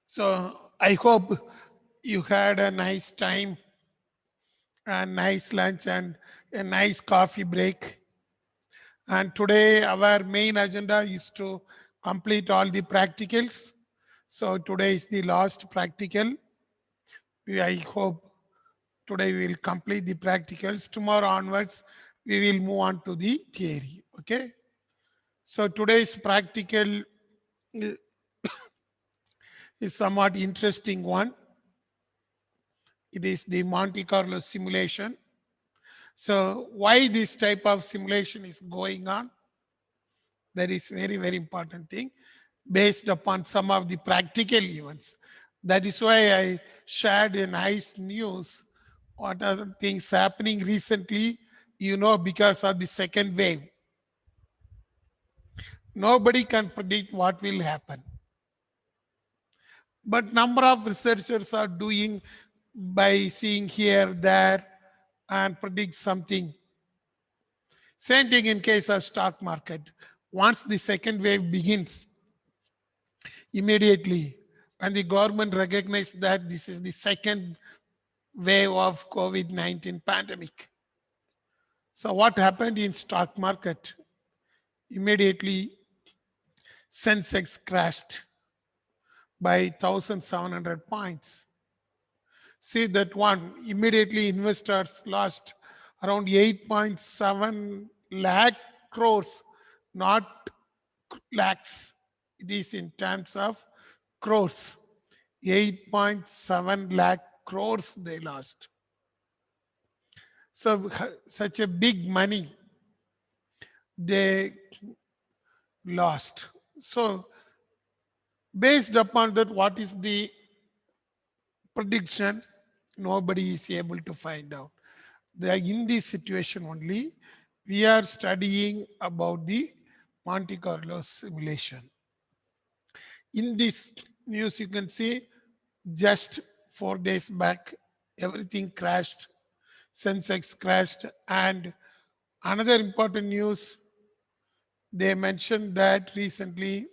So I hope you had a nice time, a nice lunch, and a nice coffee break. And today our main agenda is to complete all the practicals. So today is the last practical. I hope today we will complete the practicals. Tomorrow onwards, we will move on to the theory. Okay. So today's practical is somewhat interesting one. It is the Monte Carlo simulation. So why this type of simulation is going on? That is very, very important thing based upon some of the practical events. That is why I shared a nice news. What are the things happening recently? Because of the second wave. Nobody can predict what will happen. But number of researchers are doing by seeing here, there, and predict something. Same thing in case of stock market. Once the second wave begins, immediately, and the government recognized that this is the second wave of COVID-19 pandemic. So what happened in stock market? Immediately, Sensex crashed by 1,700 points. See that one, immediately investors lost around 8.7 lakh crores, not lakhs. It is in terms of crores. 8.7 lakh crores they lost. So such a big money they lost. So based upon that, what is the prediction? Nobody is able to find out. In this situation only, we are studying about the Monte Carlo simulation. In this news, you can see just 4 days back, everything crashed. Sensex crashed. And another important news, they mentioned that recently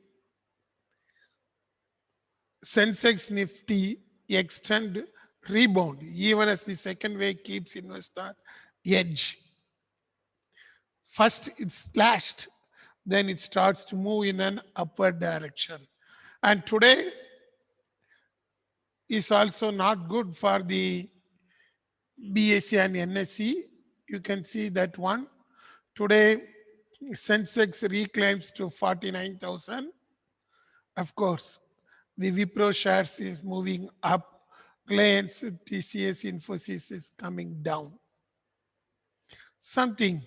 Sensex Nifty extend rebound even as the second wave keeps investor edge. First it's slashed, then it starts to move in an upward direction. And today is also not good for the BSE and NSE. You can see that one. Today, Sensex reclaims to 49,000. Of course, the Wipro shares is moving up. Reliance, TCS, Infosys is coming down. Something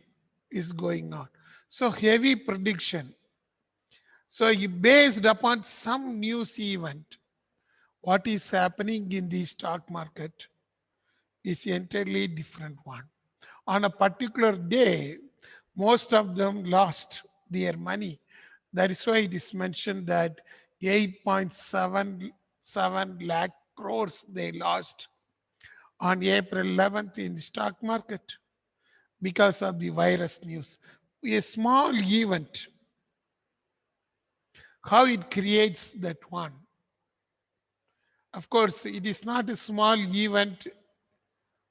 is going on. So heavy prediction. So based upon some news event, what is happening in the stock market is entirely different one. On a particular day, most of them lost their money. That is why it is mentioned that 8.77 lakh crores they lost on April 11th in the stock market because of the virus news. A small event, how it creates that one. Of course, it is not a small event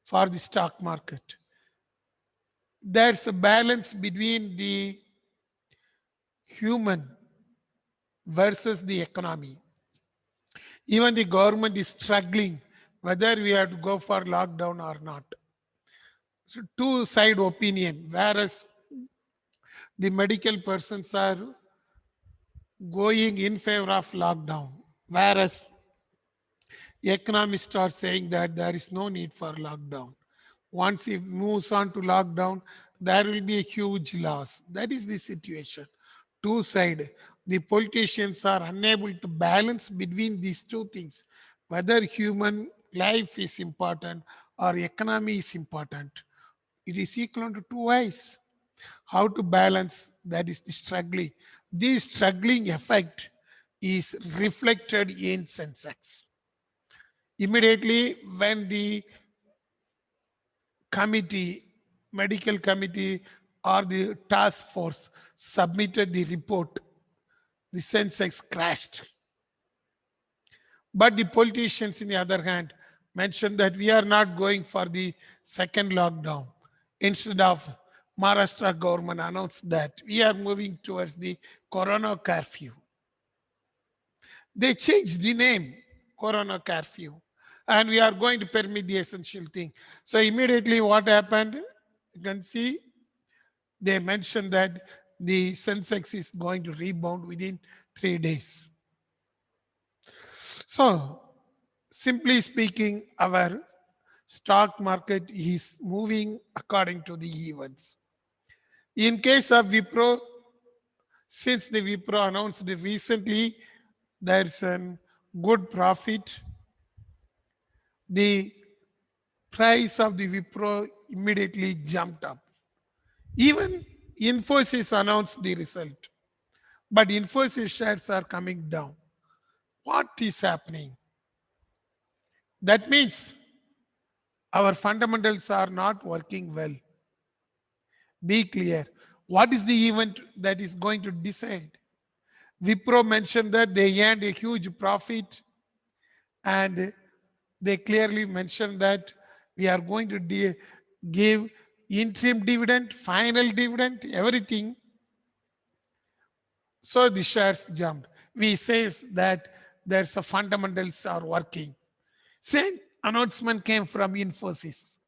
for the stock market. There's a balance between the human versus the economy. Even the government is struggling whether we have to go for lockdown or not. So two-side opinion, whereas the medical persons are going in favor of lockdown, whereas economists are saying that there is no need for lockdown. Once it moves on to lockdown, there will be a huge loss. That is the situation. Two side. The politicians are unable to balance between these two things, whether human life is important or economy is important. It is equal to two ways. How to balance, that is the struggling. This struggling effect is reflected in Sensex. Immediately when the committee, medical committee or the task force submitted the report, the Sensex crashed. But the politicians, in the other hand, mentioned that we are not going for the second lockdown. Instead of Maharashtra government announced that we are moving towards the Corona curfew. They changed the name, Corona curfew, and we are going to permit the essential thing. So immediately what happened? You can see they mentioned that the Sensex is going to rebound within 3 days. So simply speaking, our stock market is moving according to the events. In case of Wipro, since the Wipro announced recently there's a good profit, the price of the Wipro immediately jumped up. Even Infosys announced the result, but Infosys shares are coming down. What is happening? That means our fundamentals are not working well. Be clear. What is the event that is going to decide? Wipro mentioned that they earned a huge profit, and they clearly mentioned that we are going to give interim dividend, final dividend, everything. So the shares jumped. We says that there's a fundamentals are working. Same announcement came from Infosys.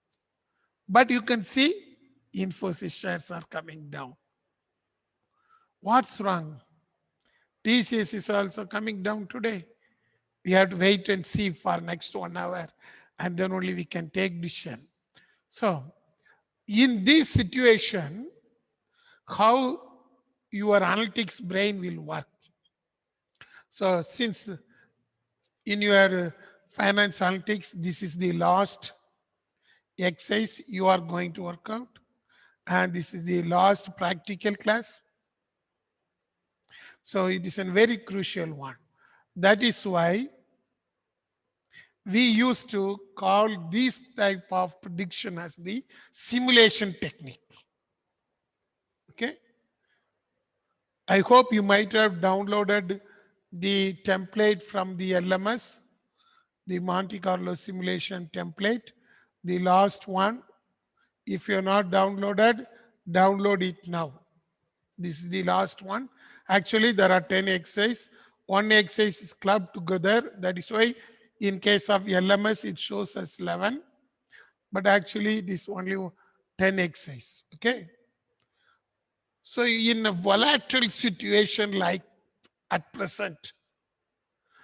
But you can see Infosys shares are coming down. What's wrong? TCS is also coming down today. We have to wait and see for next 1 hour, and then only we can take decision. So in this situation, how your analytics brain will work. So since in your finance analytics, this is the last exercise you are going to work out, and this is the last practical class. So it is a very crucial one. That is why we used to call this type of prediction as the simulation technique. Okay. I hope you might have downloaded the template from the LMS, the Monte Carlo simulation template, the last one. If you're not downloaded, download it now. This is the last one. Actually, there are 10 exercises. One exercise is clubbed together. That is why in case of LMS, it shows as 11. But actually, it is only 10 exercises. Okay. So in a volatile situation like at present,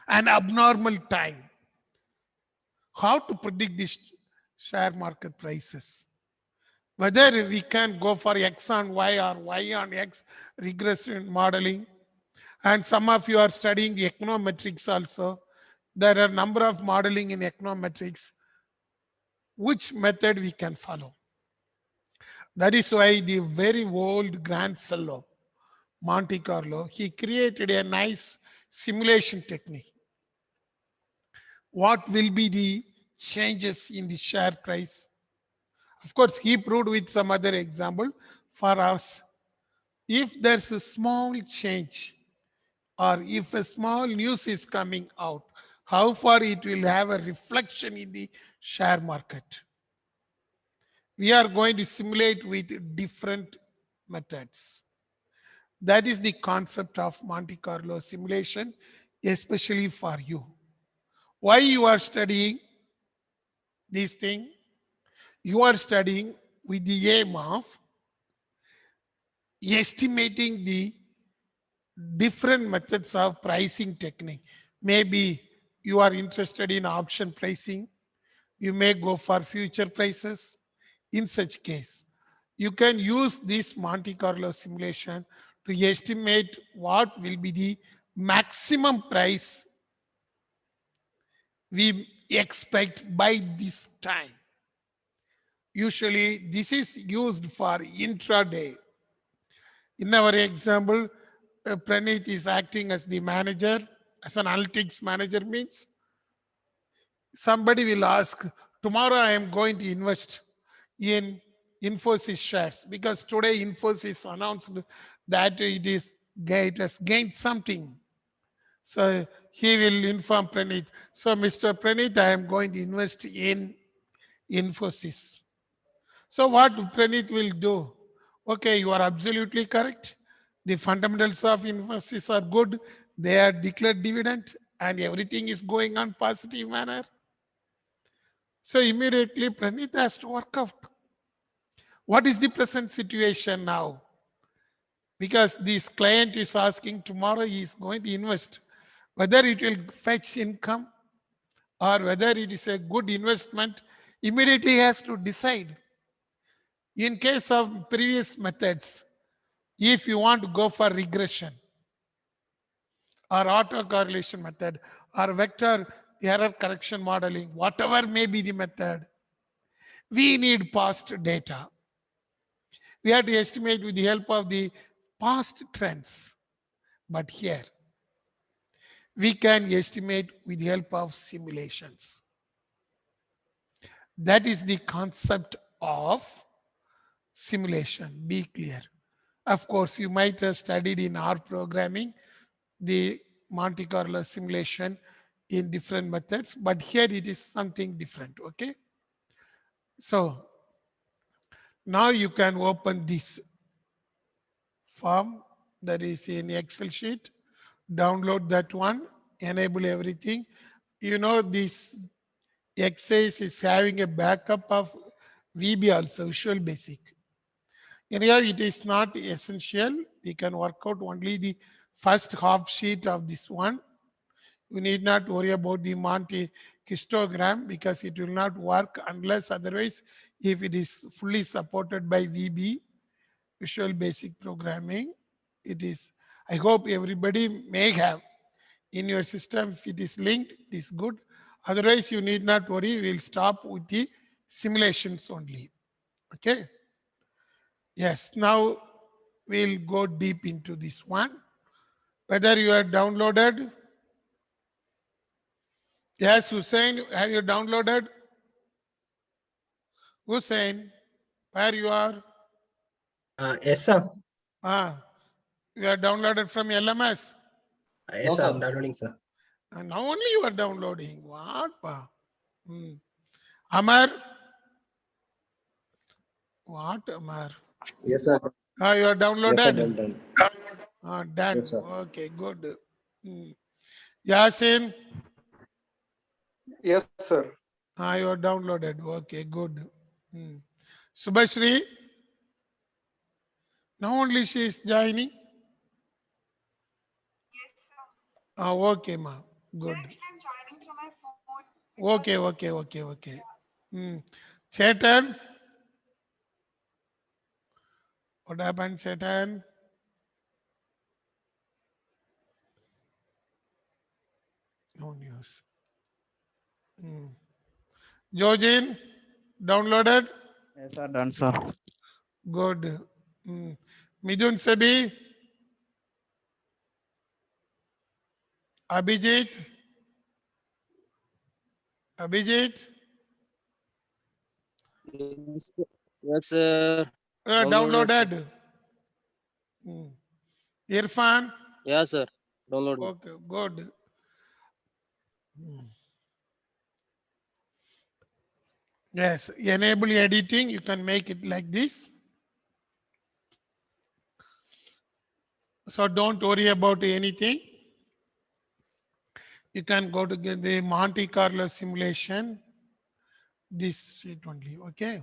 an abnormal time, how to predict these share market prices? Whether we can go for X on Y or Y on X regression modeling. And some of you are studying econometrics also. There are a number of modeling in econometrics. Which method we can follow? That is why the very old grand fellow, Monte Carlo, he created a nice simulation technique. What will be the changes in the share price? Of course, he proved with some other example for us. If there's a small change or if a small news is coming out, how far it will have a reflection in the share market. We are going to simulate with different methods. That is the concept of Monte Carlo simulation, especially for you. Why you are studying this thing? You are studying with the aim of estimating the different methods of pricing technique. Maybe you are interested in option pricing. You may go for future prices. In such case, you can use this Monte Carlo simulation to estimate what will be the maximum price we expect by this time. Usually, this is used for intraday. In our example, Praneeth is acting as the manager, as an analytics manager means somebody will ask, tomorrow I am going to invest in Infosys shares because today Infosys announced that it has gained something. So he will inform Pranit. So Mr. Pranit, I am going to invest in Infosys. So what Pranit will do? Okay, you are absolutely correct. The fundamentals of Infosys are good. They are declared dividend and everything is going on positive manner. So immediately Pranit has to work out. What is the present situation now? Because this client is asking tomorrow he is going to invest. Whether it will fetch income or whether it is a good investment, immediately he has to decide. In case of previous methods, if you want to go for regression or autocorrelation method or vector error correction modeling, whatever may be the method, we need past data. We have to estimate with the help of the past trends. But here, we can estimate with the help of simulations. That is the concept of simulation. Be clear. Of course, you might have studied in R programming the Monte Carlo simulation in different methods, but here it is something different. Okay. So now you can open this form that is in Excel sheet, download that one, enable everything. You know, this exercise is having a backup of VB also, Visual Basic. Anyhow, it is not essential. We can work out only the first half sheet of this one. You need not worry about the Monte histogram because it will not work unless otherwise if it is fully supported by VB, Visual Basic Programming. It is, I hope everybody may have in your system. If it is linked, it is good. Otherwise, you need not worry. We'll stop with the simulations only. Okay. Yes, now we'll go deep into this one. Whether you are downloaded. Yes, Hussein, have you downloaded? Hussein, where you are? Yes, sir. You are downloaded from LMS. Yes, No, sir. sir. I'm downloading, sir. And now only you are downloading. What? Pa? Amar? What, Amar? Yes, sir. You are Yes, sir. downloaded? Done. Done. Yes, sir. Okay, good. Yasin? Yes, sir. You are downloaded. Okay, good. Subhashri? Now only she is joining. Yes, sir. Okay, ma. Good. Sir, actually, I'm joining from my phone. Okay. Chetan? What happened, Chetan? No news. Jojin? Downloaded? Yes, sir, done, sir. Good. Midun Sabi? Abhijit? Abhijit? Yes, sir. Downloaded. Irfan? Yes, sir. Download. Okay, good. Yes, enable editing. You can make it like this. So don't worry about anything. You can go to get the Monte Carlo simulation. This sheet only, okay?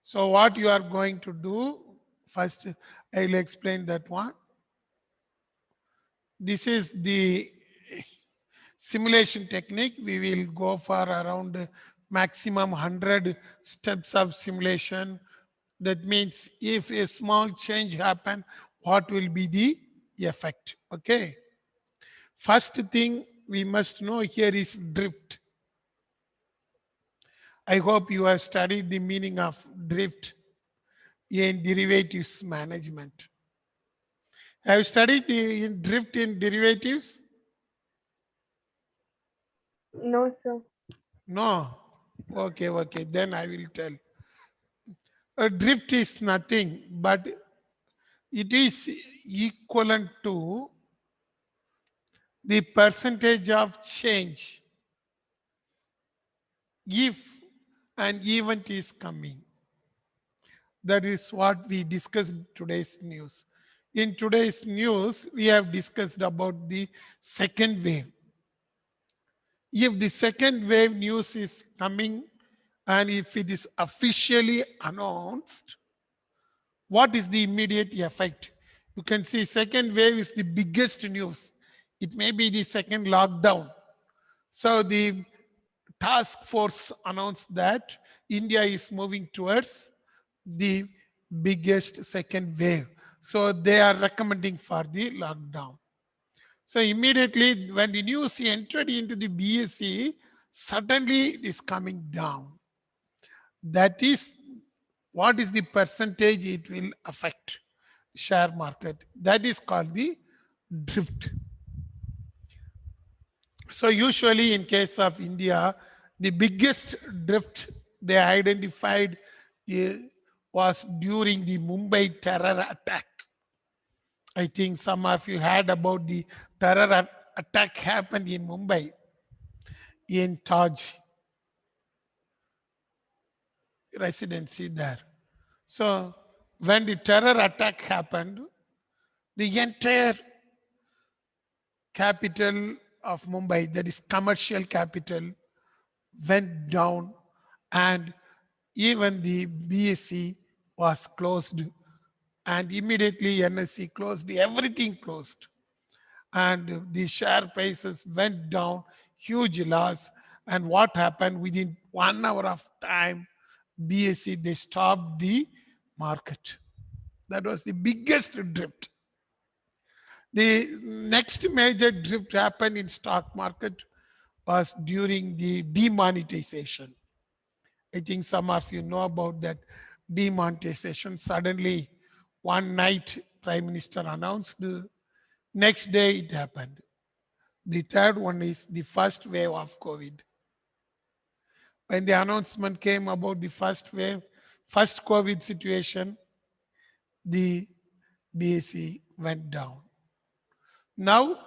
So what you are going to do, first I'll explain that one. This is the simulation technique. We will go for around maximum 100 steps of simulation. That means if a small change happen, what will be the effect? Okay. First thing we must know here is drift. I hope you have studied the meaning of drift in derivatives management. Have you studied the drift in derivatives? No, sir. No. Okay. Then I will tell. A drift is nothing but it is equivalent to the percentage of change if an event is coming. That is what we discussed in today's news. In today's news, we have discussed about the second wave. If the second wave news is coming and if it is officially announced, what is the immediate effect? You can see second wave is the biggest news. It may be the second lockdown. So the task force announced that India is moving towards the biggest second wave. So they are recommending for the lockdown. So immediately when the news entered into the BSE, suddenly it is coming down. That is what is the percentage it will affect share market. That is called the drift. So usually in case of India, the biggest drift they identified was during the Mumbai terror attack. I think some of you heard about the terror attack happened in Mumbai, in Taj residency there. So when the terror attack happened, the entire capital of Mumbai, that is commercial capital, went down, and even the BSE was closed, and immediately NSE closed, everything closed. And the share prices went down, huge loss. And what happened within 1 hour of time, BSE, they stopped the market. That was the biggest drift. The next major drift happened in stock market was during the demonetization. I think some of you know about that demonetization. Suddenly, one night, Prime Minister announced, next day it happened. The third one is the first wave of COVID. When the announcement came about the first wave, first COVID situation, the BSE went down. Now,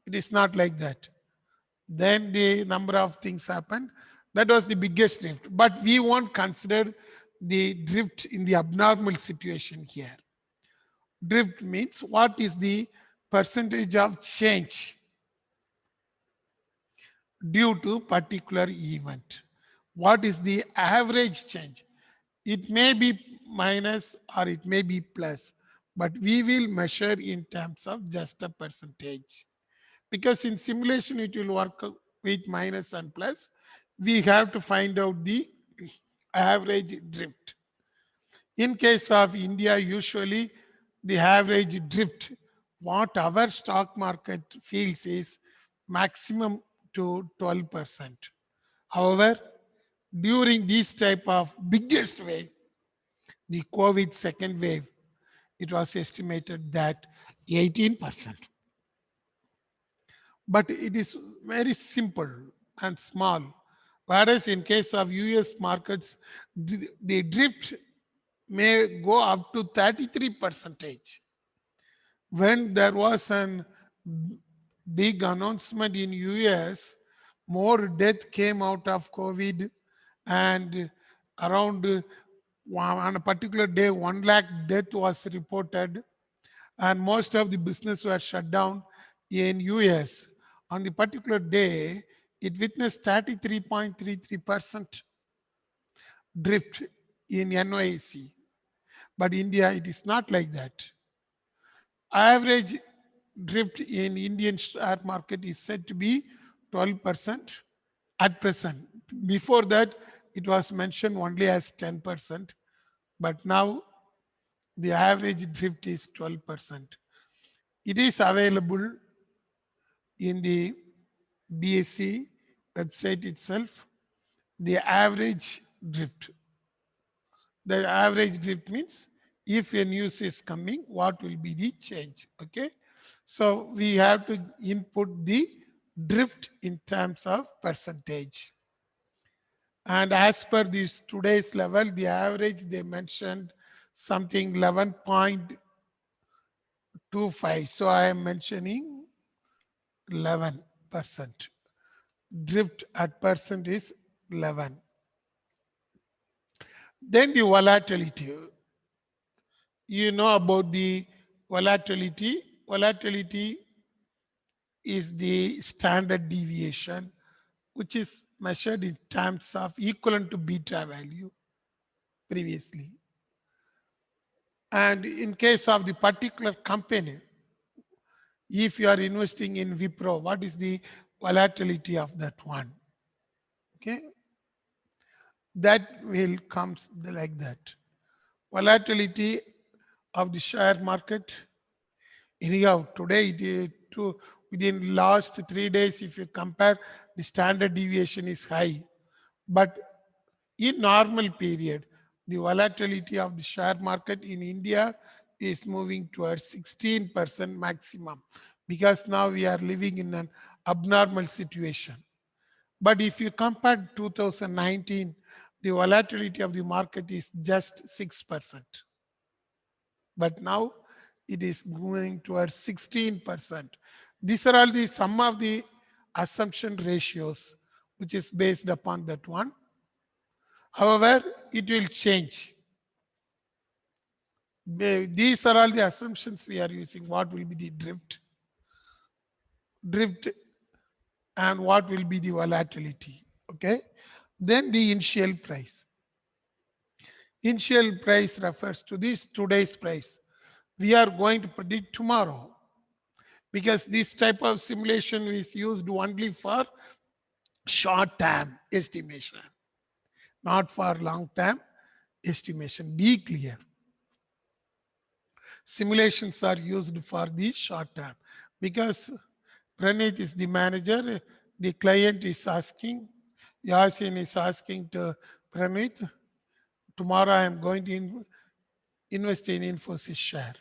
it is not like that. Then the number of things happened. That was the biggest drift. But we won't consider the drift in the abnormal situation here. Drift means what is the percentage of change due to particular event. What is the average change? It may be minus or it may be plus, but we will measure in terms of just a percentage. Because in simulation, it will work with minus and plus. We have to find out the average drift. In case of India, usually the average drift, what our stock market feels is maximum to 12%. However, during this type of biggest wave, the COVID second wave, it was estimated that 18%. But it is very simple and small. Whereas in case of US markets, the drift may go up to 33%. When there was a big announcement in US, more death came out of COVID, and around on a particular day, 1 lakh death was reported, and most of the business were shut down in US. On the particular day, it witnessed 33.33% drift in NYSE. But India, it is not like that. Average drift in Indian share market is said to be 12% at present. Before that, it was mentioned only as 10%, but now the average drift is 12%. It is available in the BSE website itself, the average drift. The average drift means if a news is coming, what will be the change? Okay. So we have to input the drift in terms of percentage. And as per this today's level, the average they mentioned something 11.25. So I am mentioning 11%. Drift at percent is 11. Then the volatility. You know about the volatility. Volatility is the standard deviation, which is measured in terms of equivalent to beta value previously. And in case of the particular company, if you are investing in Wipro, what is the volatility of that one? Okay, that will comes like that. Volatility of the share market. Anyhow, today within last 3 days, if you compare, the standard deviation is high. But in normal period, the volatility of the share market in India is moving towards 16% maximum, because now we are living in an abnormal situation. But if you compare 2019, the volatility of the market is just 6%. But now it is moving towards 16%. These are all the some of the assumption ratios, which is based upon that one. However, it will change. These are all the assumptions we are using. What will be the drift, and what will be the volatility. Okay. Then the initial price. Initial price refers to this today's price. We are going to predict tomorrow, because this type of simulation is used only for short-term estimation, not for long-term estimation. Be clear. Simulations are used for the short term, because Pranit is the manager. The client is asking, Yasin is asking to Pranit, tomorrow I am going to invest in Infosys share.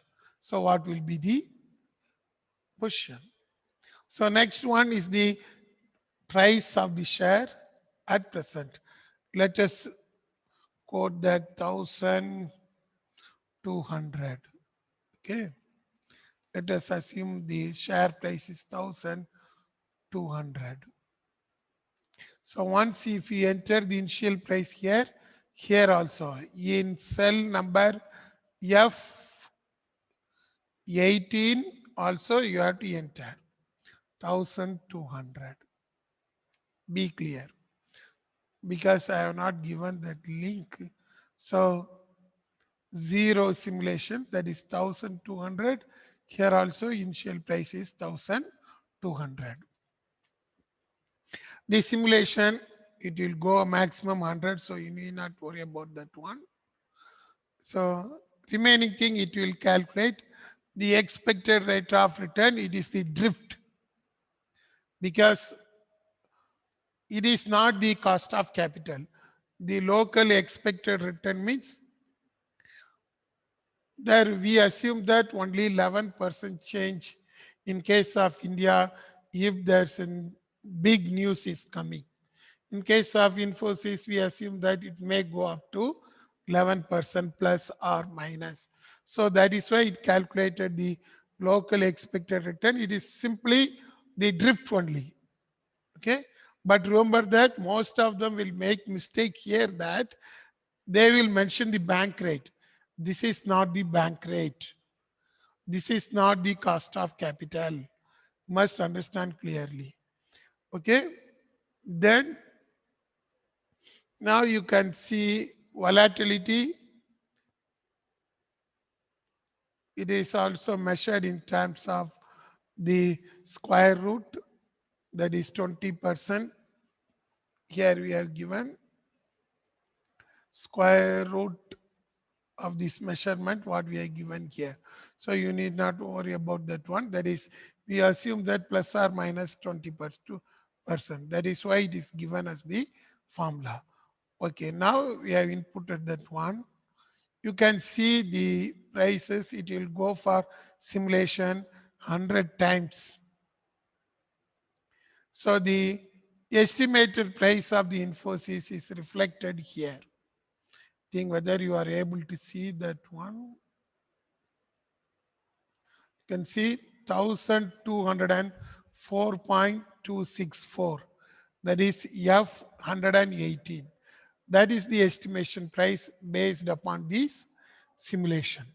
So what will be the position? So next one is the price of the share at present. Let us quote that 1,200. Okay. Let us assume the share price is 1,200. So once if you enter the initial price here also in cell number F18 also you have to enter 1,200. Be clear, because I have not given that link. So 0 simulation, that is 1,200. Here also initial price is 1,200. The simulation, it will go a maximum 100, so you need not worry about that one. So remaining thing, it will calculate the expected rate of return. It is the drift, because it is not the cost of capital. The local expected return means there we assume that only 11% change in case of India if there's a big news is coming. In case of Infosys, we assume that it may go up to 11% plus or minus. So that is why it calculated the local expected return. It is simply the drift only. Okay. But remember that most of them will make mistake here, that they will mention the bank rate. This is not the bank rate. This is not the cost of capital. Must understand clearly. Okay. Then now you can see volatility. It is also measured in terms of the square root, that is 20%. Here we have given square root of this measurement, what we are given here. So you need not worry about that one. That is, we assume that plus or minus 20%. That is why it is given as the formula. Okay, now we have inputted that one. You can see the prices. It will go for simulation 100 times. So the estimated price of the Infosys is reflected here. Think whether you are able to see that one. You can see 1,204 4.264. That is F118. That is the estimation price based upon this simulation.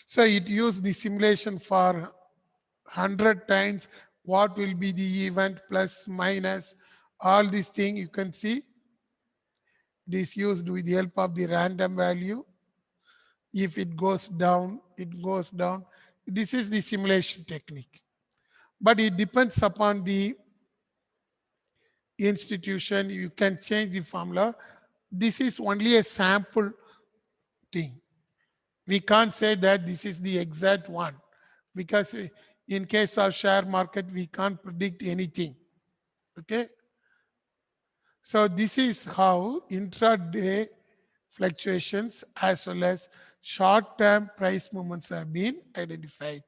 So it used the simulation for 100 times what will be the event plus minus all these things you can see. It is used with the help of the random value. If it goes down, it goes down. This is the simulation technique. But it depends upon the institution. You can change the formula. This is only a sample thing. We can't say that this is the exact one because in case of share market, we can't predict anything. Okay. So this is how intraday fluctuations as well as short-term price movements have been identified.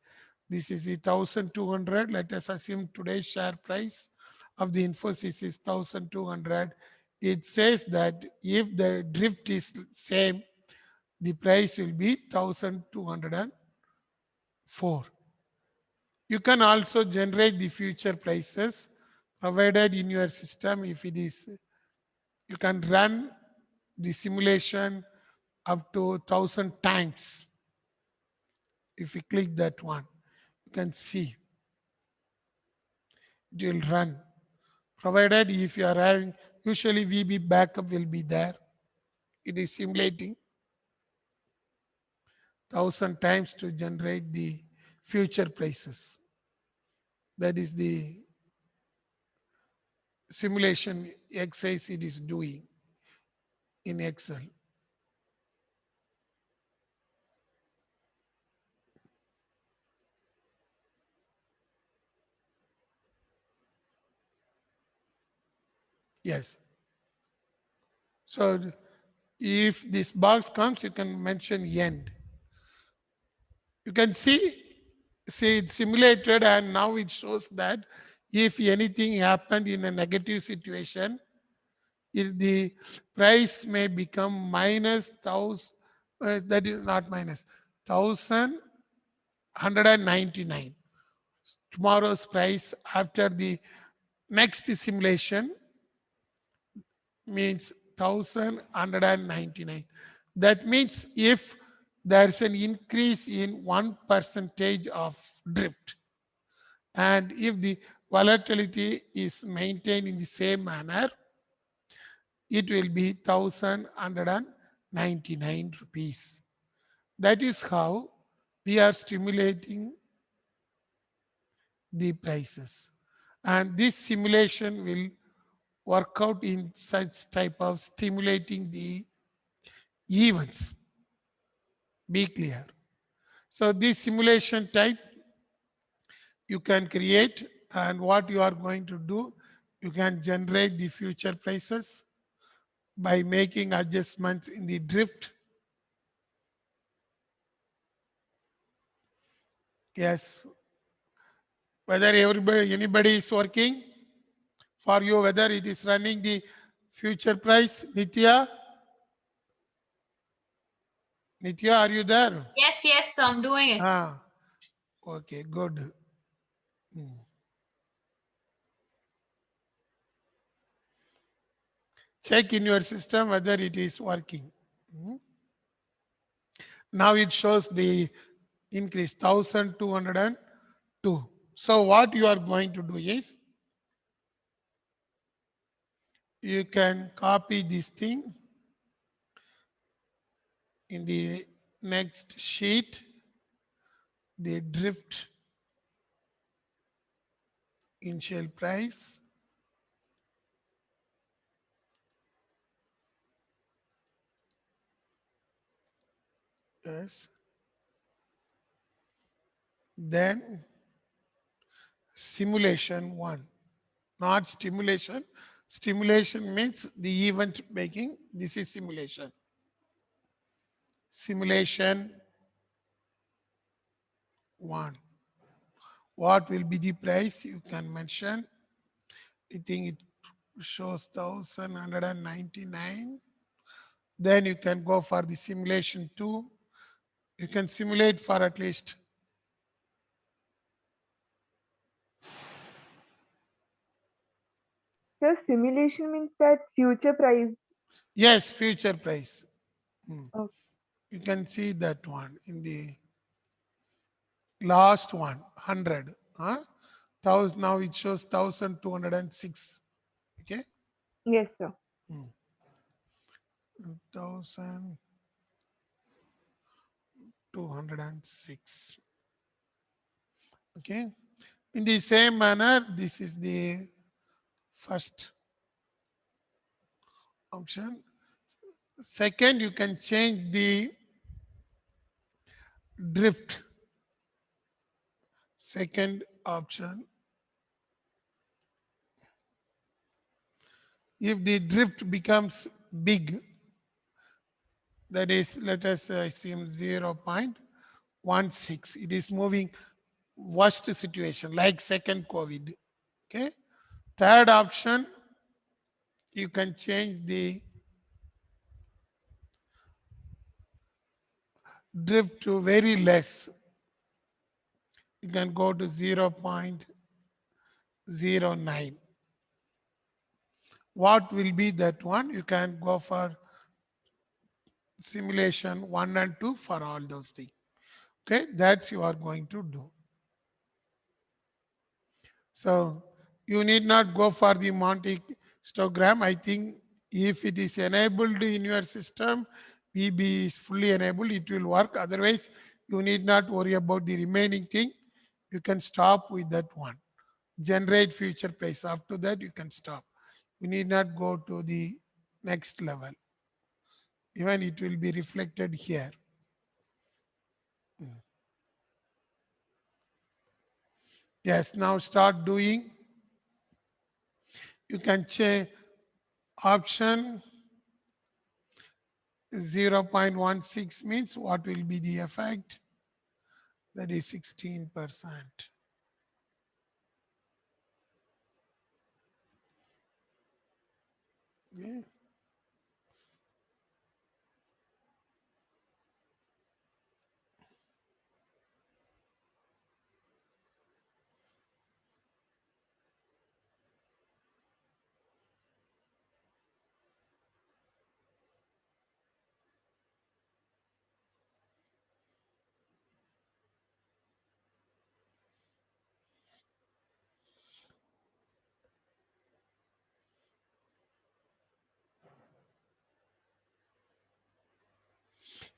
This is the 1200. Let us assume today's share price of the Infosys is 1200. It says that if the drift is same, the price will be 1204. You can also generate the future prices provided in your system. If it is, you can run the simulation up to 1,000 times. If you click that one, you can see it will run. Provided if you are having, usually VB backup will be there. It is simulating 1,000 times to generate the future prices. That is the simulation exercise it is doing in Excel. Yes. So if this box comes, you can mention end. You can see it's simulated and now it shows that if anything happened in a negative situation, if the price may become minus 1,000, that is not minus, 1,199. Tomorrow's price after the next simulation means 1,199. That means if there's an increase in 1% of drift, and if the volatility is maintained in the same manner, it will be 1,199 rupees. That is how we are stimulating the prices. And this simulation will work out in such type of stimulating the events. Be clear. So this simulation type you can create, and what you are going to do, you can generate the future prices by making adjustments in the drift. Yes. Whether anybody is working for you, whether it is running the future price. Nitya? Nitya, are you there? Yes, I'm doing it. Ah, okay, good. Check in your system whether it is working. Now it shows the increase 1,202. So what you are going to do is you can copy this thing in the next sheet, the drift initial price. Yes. Then simulation 1, not stimulation. Stimulation means the event making. This is simulation. Simulation 1. What will be the price? You can mention. I think it shows 1,199. Then you can go for the simulation 2. You can simulate for at least So simulation means that future price. Yes, future price. Hmm. Okay. You can see that one in the last one, 100. Huh? 1000, now it shows 1206. Okay. Yes, sir. 1206. Okay. In the same manner, this is the first option. Second, you can change the drift. Second option. If the drift becomes big, that is, let us assume 0.16, it is moving worst situation like second COVID. Okay. Third option, you can change the drift to very less. You can go to 0.09. What will be that one? You can go for simulation 1 and 2 for all those things. Okay, that's you are going to do. So you need not go for the Monte histogram. I think if it is enabled in your system, VB is fully enabled, it will work. Otherwise, you need not worry about the remaining thing. You can stop with that one. Generate future price. After that, you can stop. You need not go to the next level. Even it will be reflected here. Yes, now start doing. You can change option 0.16 means what will be the effect? That is 16%. Okay.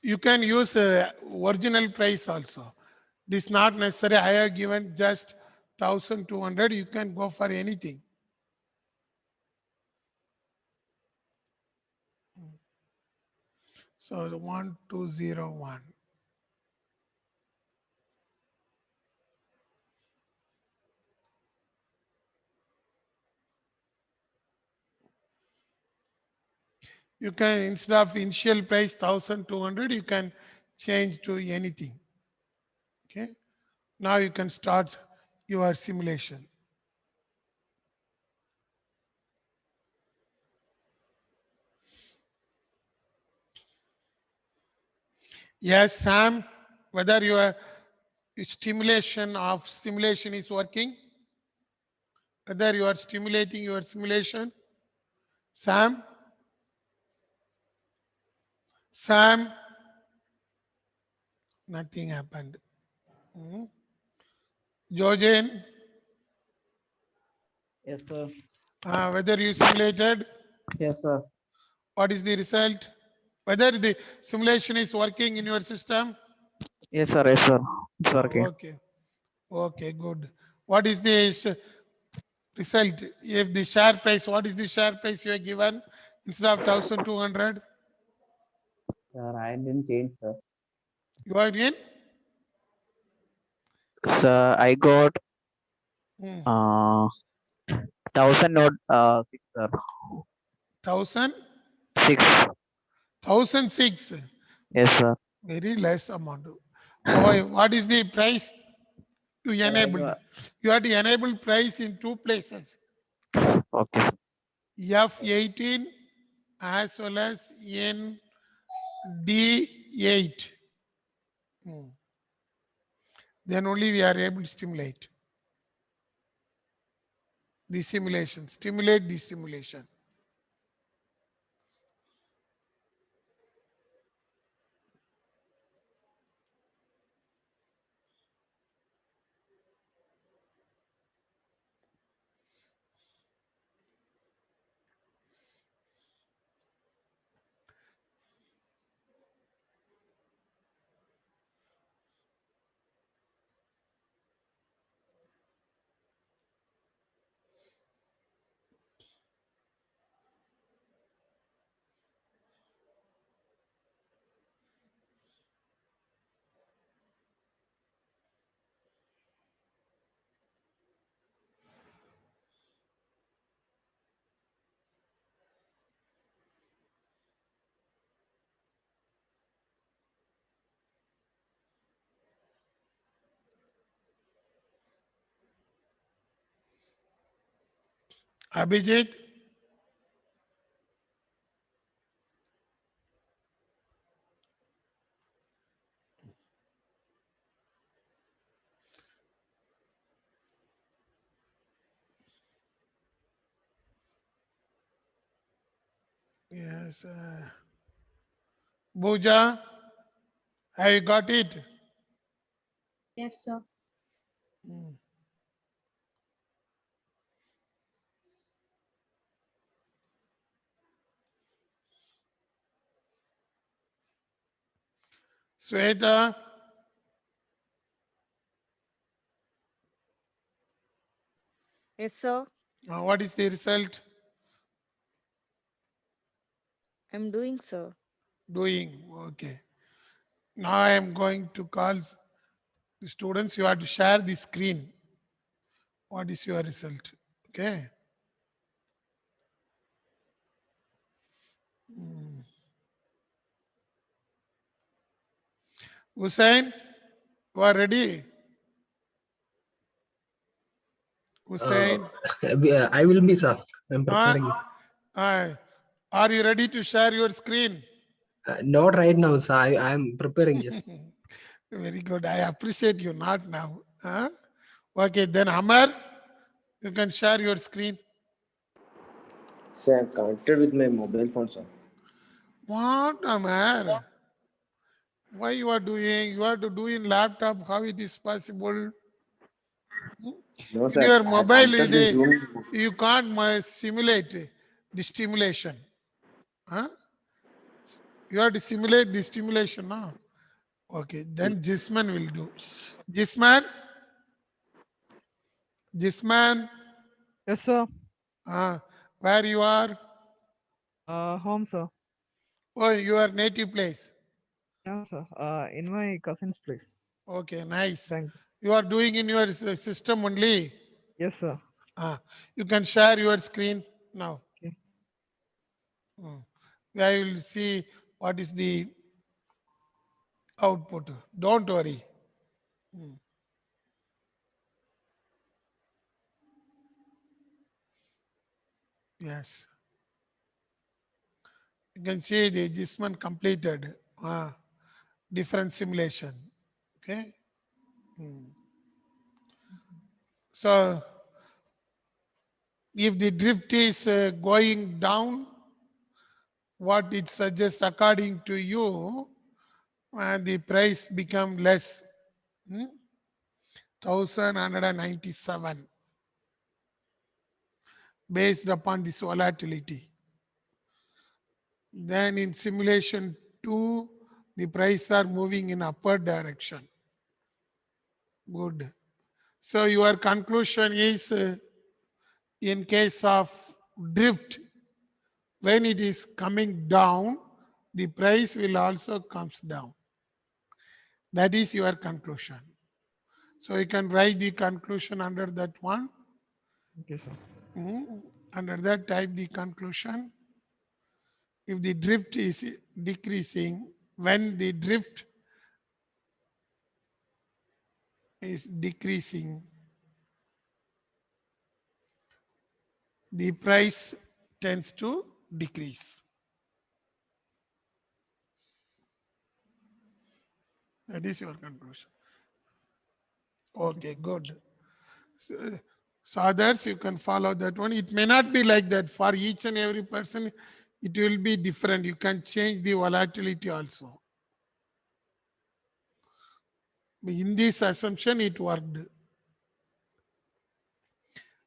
You can use original price also. This not necessary. I have given just 1200. You can go for anything. So the 1201. You can, instead of initial price 1200, you can change to anything. Okay. Now you can start your simulation. Yes, Sam, whether your simulation is working, whether you are stimulating your simulation. Sam, nothing happened. Jojen, Yes, sir. whether you simulated, Yes, sir. what is the result? Whether the simulation is working in your system? Yes, sir. Yes, sir. It's working. Okay. Okay, good. What is the result? If the share price, what is the share price you are given instead of 1200? Sir, I didn't change, sir. You are in? Sir, I got Hmm. 1000 not 6, sir. 1000? 6. 1006. Yes, sir. Very less amount. Oh, what is the price you Sir, I enabled? got, You have to enable price in two places. okay, sir. F18 as well as in D8. Then only we are able to stimulate. the simulation, stimulate the simulation. Abhijit? Yes. Bhuja, have you got it? Yes, sir. Hmm. Sweta, Yes, sir. what is the result? I'm doing, sir. Doing. Okay. Now I am going to call the students. You have to share the screen. What is your result? Okay. Hmm. Hussein, you are ready? Hussein, I will be, sir. I'm preparing. are you ready to share your screen? Not right now, sir. I am preparing just. Very good. I appreciate you. Not now. Huh? Okay, then Amar, you can share your screen. Sir, I'm connected with my mobile phone, sir. What, Amar? Why you are doing? You have to do in laptop. How it is possible? No, In sir. your I mobile, connected the Zoom. you can't simulate the stimulation. Huh? You have to simulate the stimulation, no? Okay, then Jisman will do. Jisman, Yes, sir. where you are? Home, sir. Oh, your native place. Yeah, sir. In my cousin's place. Okay, nice. Thank you. You are doing in your system only. Yes, sir. You can share your screen now. Okay. I will see what is the output. Don't worry. Yes. You can see this one completed. Different simulation. Okay. So if the drift is going down, what it suggests according to you, and the price become less. 1197 based upon this volatility. Then in simulation 2, the price are moving in upward direction. Good. So your conclusion is in case of drift, when it is coming down, the price will also comes down. That is your conclusion. So you can write the conclusion under that one. Okay, sir. Under that type the conclusion. If the drift is decreasing, when the drift is decreasing, the price tends to decrease. That is your conclusion. Okay, good. So, So others, you can follow that one. It may not be like that for each and every person. It will be different. You can change the volatility also. In this assumption, it worked.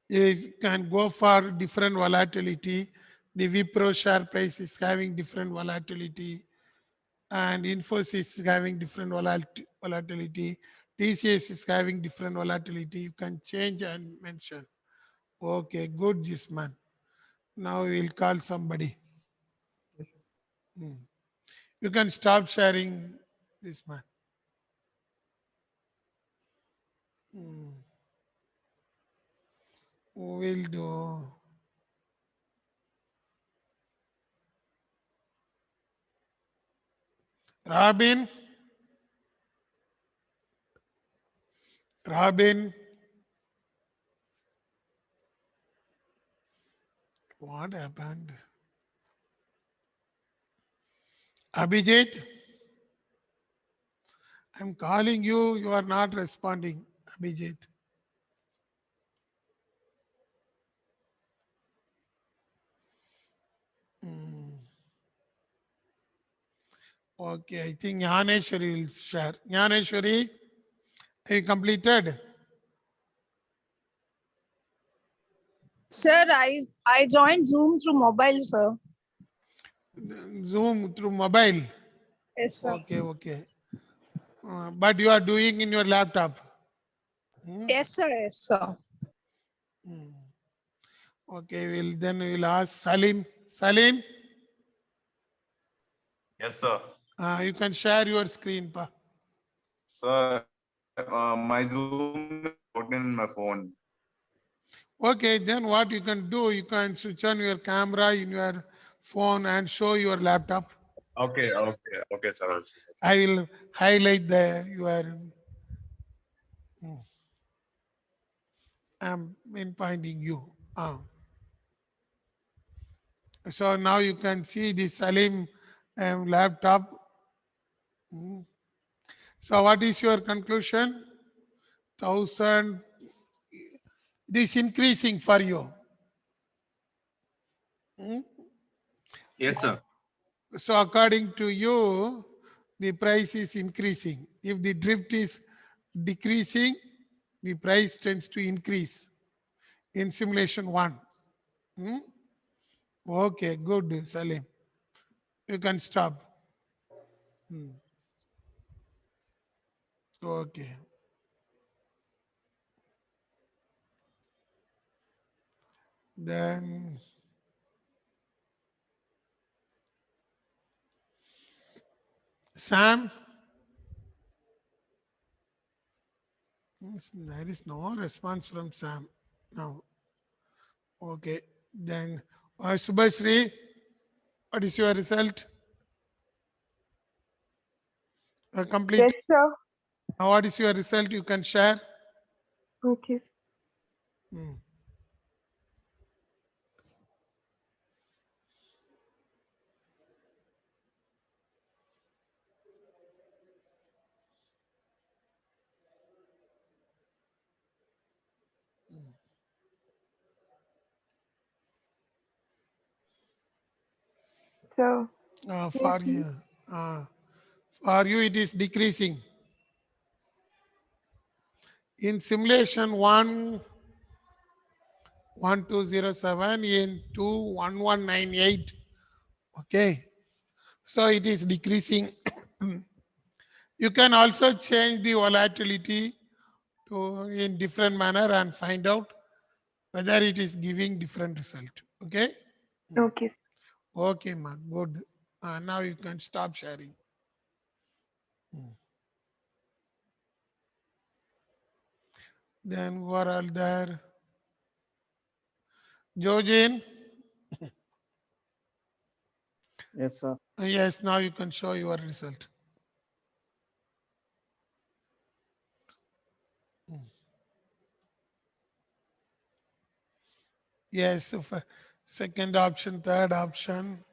If you can go for different volatility, the Wipro share price is having different volatility, and Infosys is having different volatility. TCS is having different volatility. You can change and mention. Okay, good, this man. Now we will call somebody. Hmm. You can stop sharing this man. We'll do. Robin. Robin. What happened? Abhijit. I'm calling you. You are not responding, Abhijit. Okay, I think Jnaneshwari will share. Jnaneshwari, have you completed? Sir, I joined Zoom through mobile, sir. Zoom through mobile. Yes, sir. Okay. But you are doing in your laptop. Yes, sir. Yes, sir. Okay, we'll ask Salim. Salim, Yes, sir. you can share your screen, pa. Sir, my Zoom is open in my phone. Okay, then what you can do, you can switch on your camera in your phone and show your laptop. Okay, sir. I will highlight your I'm pinpointing you. So now you can see the Salim laptop. So what is your conclusion? 1,000. This increasing for you. Yes, sir. So according to you, the price is increasing. If the drift is decreasing, the price tends to increase in simulation 1. Okay, good, Salim. You can stop. Okay. Then Sam. There is no response from Sam now. Okay. Then Subhasri, what is your result? Complete. Yes, sir. What is your result? You can share. Okay. So, For you, it is decreasing. In simulation 1,1207, in 2,1198. Okay. So it is decreasing. You can also change the volatility to in different manner and find out whether it is giving different result. Okay. okay. Okay, ma. Good. Now you can stop sharing. Then who are all there? Jojin. Yes, sir. Yes, now you can show your result. Yes, second option, third option.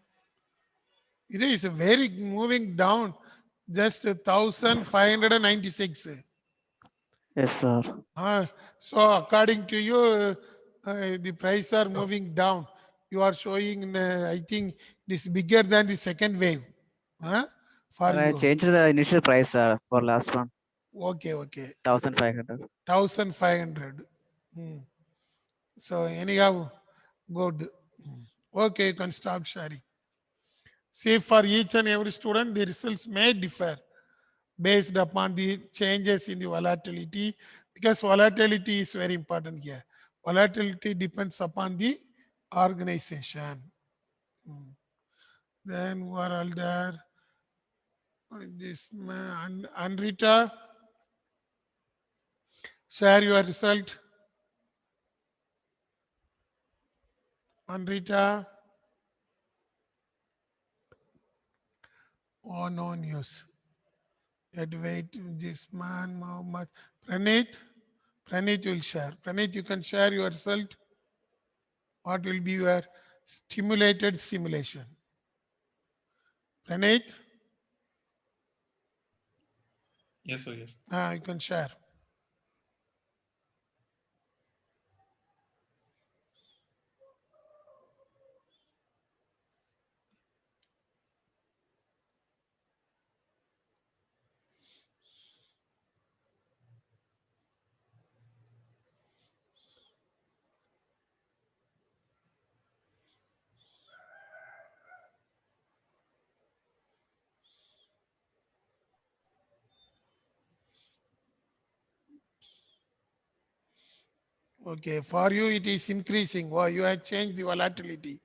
It is very moving down, just 1,596. Yes, sir. So according to you, the price are moving down. You are showing, I think, this bigger than the second wave. For Sir, I you. changed the initial price, sir, for last one, Okay, okay. 1,500. 1,500. So anyhow, good. Okay, you can stop sharing. See, for each and every student, the results may differ based upon the changes in the volatility, because volatility is very important here. Volatility depends upon the organization. Then who are all there? This man, Anrita, share your result. Anrita. Oh, no news. Yet wait, this man, Mohammed. Praneeth will share. Praneeth, you can share your result. What will be your stimulated simulation? Praneeth? Yes, sir. Yes. You can share. Okay, for you it is increasing. Wow, you have changed the volatility.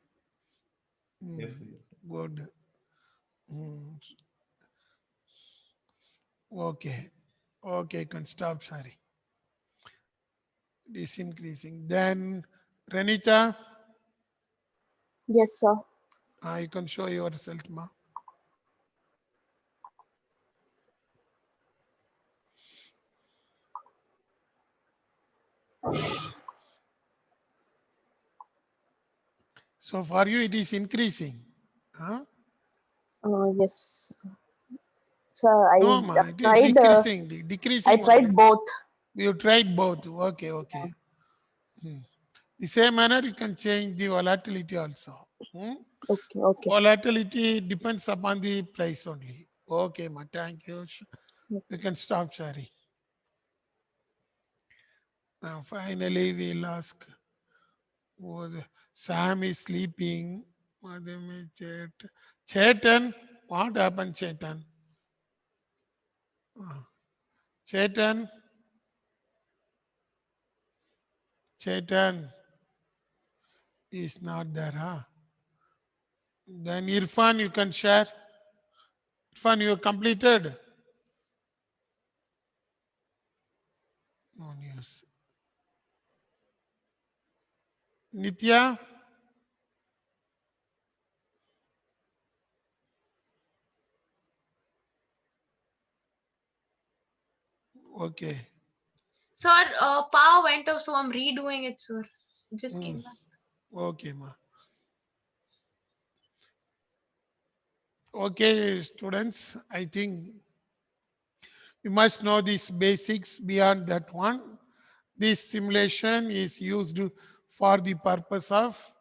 Yes, sir. Yes, sir. Good. Okay. Okay, you can stop sharing. It is increasing. Then Renita, Yes, sir. you can show your result, ma. So for you it is increasing. Huh? Yes. Sir, I No, ma, it is tried. decreasing. I Decreasing tried only. both. You tried both. Okay, okay. The same manner you can change the volatility also. Okay, okay. Volatility depends upon the price only. Okay, ma, thank you. You can stop sharing. Now finally we'll ask. Sam is sleeping. Chetan, what happened, Chetan? Chetan, Chetan is not there, huh? Then Irfan, you can share. Irfan, you completed? No news. Nitya? Okay. Sir, power went off, so I'm redoing it, sir. Just came back. Okay, ma. Okay, students, I think you must know these basics. Beyond that one, this simulation is used for the purpose of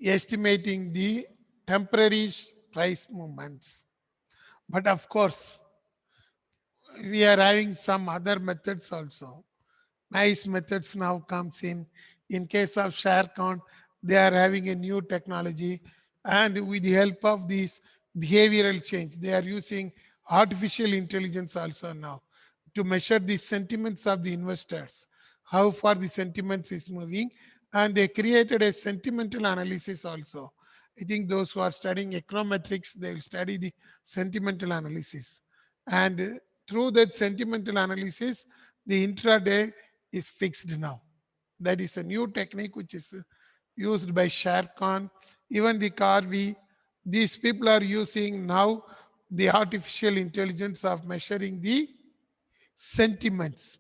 estimating the temporary price movements. But of course, we are having some other methods also. Nice methods now comes in. In case of share count, they are having a new technology, and with the help of this behavioral change, they are using artificial intelligence also now to measure the sentiments of the investors, how far the sentiments is moving, and they created a sentimental analysis also. I think those who are studying econometrics, they will study the sentimental analysis, and through that sentimental analysis, the intraday is fixed now. That is a new technique which is used by Sharekhan, even the Carvey. These people are using now the artificial intelligence of measuring the sentiments.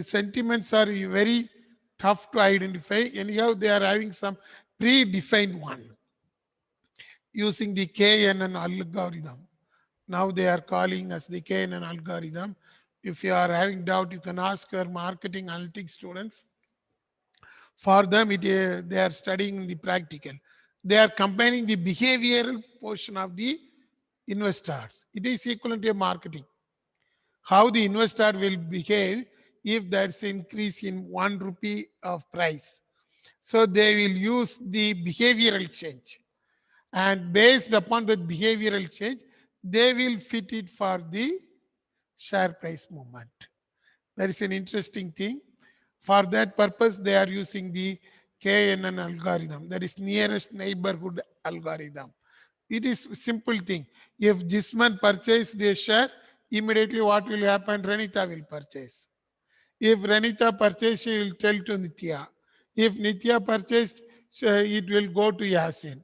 Sentiments are very tough to identify. Anyhow, they are having some predefined one using the KNN algorithm. Now they are calling as the KNN algorithm. If you are having doubt, you can ask your marketing analytics students. For them, they are studying the practical. They are comparing the behavioral portion of the investors. It is equivalent to a marketing. How the investor will behave if there's increase in 1 rupee of price. So they will use the behavioral change. And based upon the behavioral change, they will fit it for the share price movement. That is an interesting thing. For that purpose, they are using the KNN algorithm, that is nearest neighborhood algorithm. It is a simple thing. If Jisman purchased a share, immediately what will happen? Renita will purchase. If Renita purchased, she will tell to Nitya. If Nitya purchased, it will go to Yasin.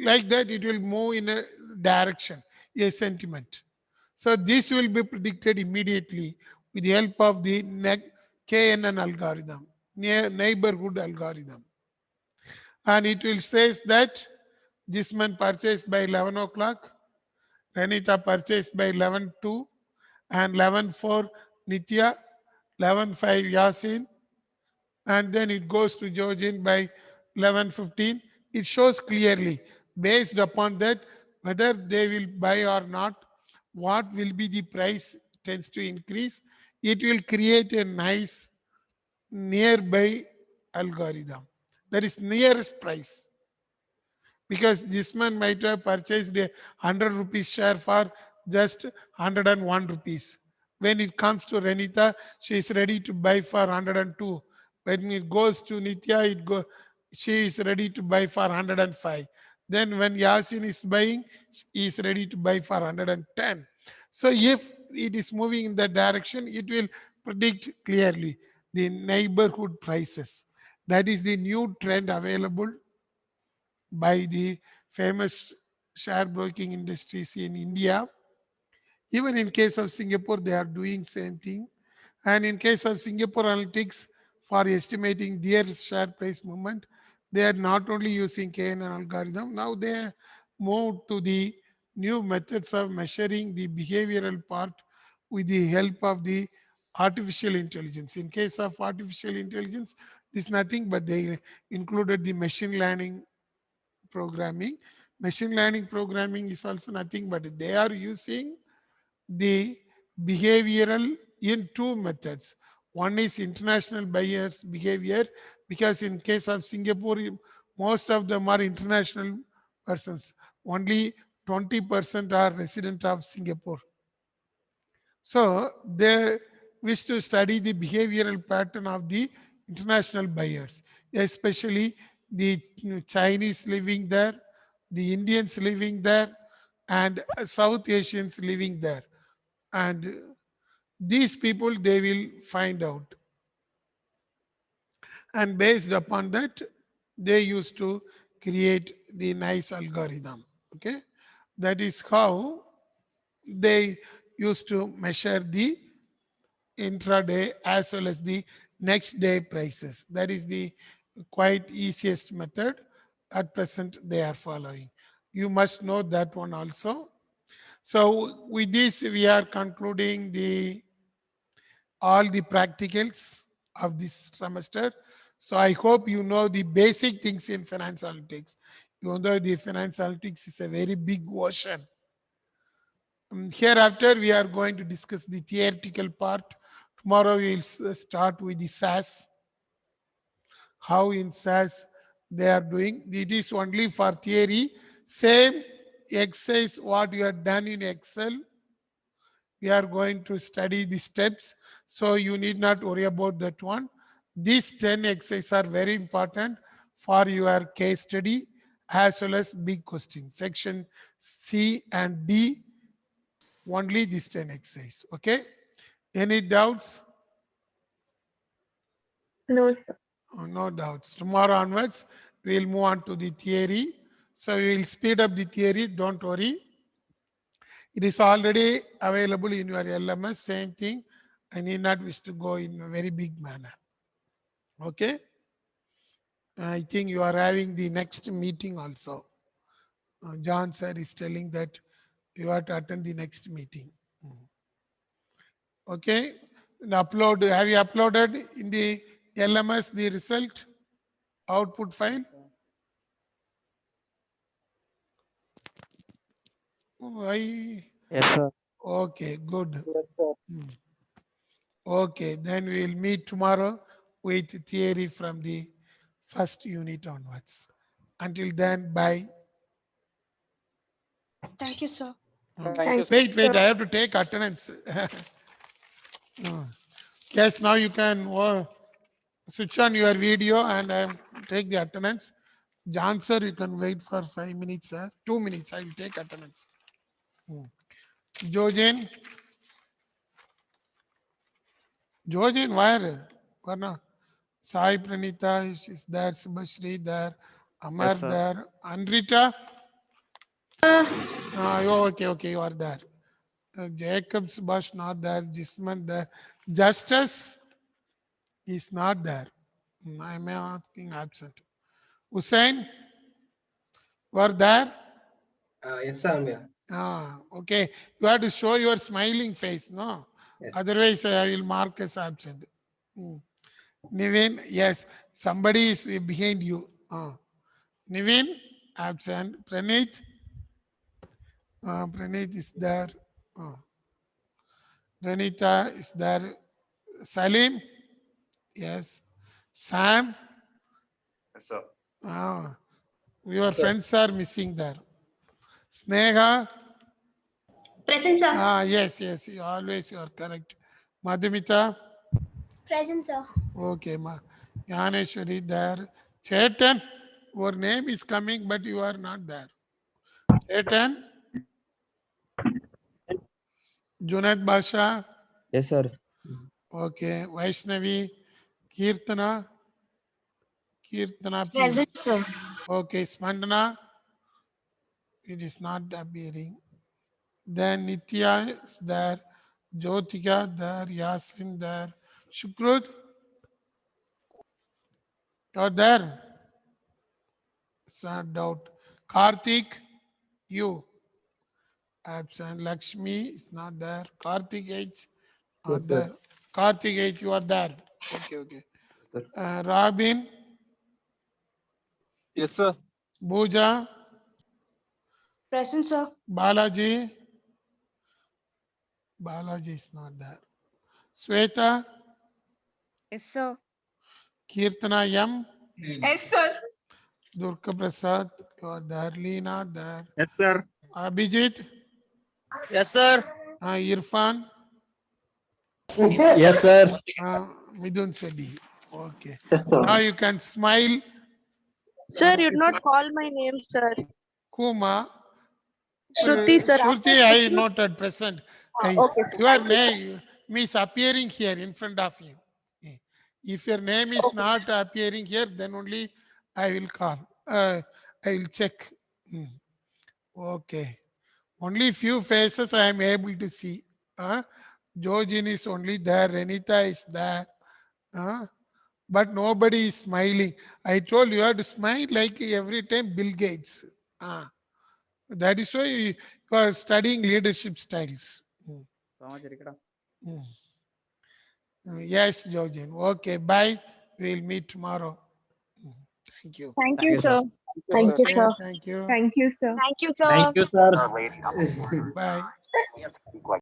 Like that, it will move in a direction, a sentiment. So this will be predicted immediately with the help of the KNN algorithm, neighborhood algorithm. And it will say that this man purchased by 11 o'clock, Renita purchased by 11:02, and 11:04 Nitya, 11:05 Yasin, and then it goes to Jojin by 11:15. It shows clearly, based upon that, whether they will buy or not, what will be the price tends to increase. It will create a nice nearby algorithm. That is nearest price. Because this man might have purchased a 100 rupees share for just 101 rupees. When it comes to Renita, she is ready to buy for 102. When it goes to Nitya, she is ready to buy for 105. Then when Yasin is buying, he is ready to buy for 110. So if it is moving in that direction, it will predict clearly the neighborhood prices. That is the new trend available by the famous share broking industries in India. Even in case of Singapore, they are doing same thing. And in case of Singapore Analytics, for estimating their share price movement, they are not only using KNN algorithm, now they moved to the new methods of measuring the behavioral part with the help of the artificial intelligence. In case of artificial intelligence, this is nothing but they included the machine learning programming. Machine learning programming is also nothing but they are using the behavioral in two methods. One is international buyers behavior, because in case of Singapore, most of them are international persons. Only 20% are resident of Singapore. So they wish to study the behavioral pattern of the international buyers, especially the Chinese living there, the Indians living there, and South Asians living there. And these people, they will find out. And based upon that, they used to create the nice algorithm. Okay. That is how they used to measure the intraday as well as the next day prices. That is the quite easiest method at present they are following. You must know that one also. So with this, we are concluding all the practicals of this semester. So I hope you know the basic things in finance analytics. Even though the finance analytics is a very big ocean. Hereafter, we are going to discuss the theoretical part. Tomorrow, we will start with the SAS. How in SAS they are doing. It is only for theory. Same exercise what you have done in Excel. We are going to study the steps. So you need not worry about that one. These 10 exercises are very important for your case study as well as big question. Section C and D, only these 10 exercises. Okay. Any doubts? No, sir. No doubts. Tomorrow onwards, we will move on to the theory. So we will speed up the theory. Don't worry. It is already available in your LMS. Same thing. I need not wish to go in a very big manner. Okay. I think you are having the next meeting also. John sir is telling that You have to attend the next meeting. Okay. And upload. Have you uploaded in the LMS the result output file? Why? Yes, sir. Okay, good. Okay, then we will meet tomorrow with theory from the first unit onwards. Until then, bye. Thank you, sir. Thank Wait, I have to take attendance. No. Yes, now you can switch on your video and take the attendance. John sir, you can wait for 5 minutes, 2 minutes. I will take attendance. Jojen, where? Where now? Sai Pranita is there, Subhashri there, Amar sir. there, Andrita. Okay, you are there. Jacob Subhash not there, Jisman there. Justice is not there. I am asking absent. Hussein, were there? Yes, sir. I'm here. Okay. You have to show your smiling face, no? Yes. Otherwise, I will mark as absent. Nivin, yes, somebody is behind you. Nivin, absent. Pranit, Pranit is there. Pranita is there. Salim, yes. Sam, Yes, sir. your friends are missing there. Sneha, Present, sir. yes, you are correct. Madhumita, Present, sir. okay, Yaneshwari there. Chetan, your name is coming, but you are not there. Chetan, Junaid Basha, Yes, sir. okay. Vaishnavi, Kirtana, please. Present, sir. Okay, Spandana, it is not appearing. Then Nitya is there, Jyotika there, Yasin there, Shukrut, you're there. It's not doubt. Karthik, you. Absent. Lakshmi is not there. Karthik H, not Yes, sir. there. Karthik H, you are there. Okay. Sir. Robin, Yes, sir. Booja, Present, sir. Balaji is not there. Sweta, Yes, sir. Kirtana M, Yes, sir. Durga Prasad, you are there. Leena there. Yes, sir. Abhijit, Yes, sir. Irfan, Yes, sir. Midun Sebi. Okay. Yes, sir. Now you can smile. Sir, you did not call my name, sir. Kuma. Shruti, sir. Shruti, I noted present. Okay, sir. Your name is appearing here in front of you. If your name is not appearing here, then only I will call. I will check. Okay. Only few faces I am able to see. Jojin is only there. Renita is there. But nobody is smiling. I told you have to smile like every time Bill Gates. That is why you are studying leadership styles. Yes, Jojin. Okay, bye. We'll meet tomorrow. Thank you. Thank you, sir. Thank you, Okay, sir. thank you. Thank you, sir. Thank you, sir. Thank you, sir. Bye.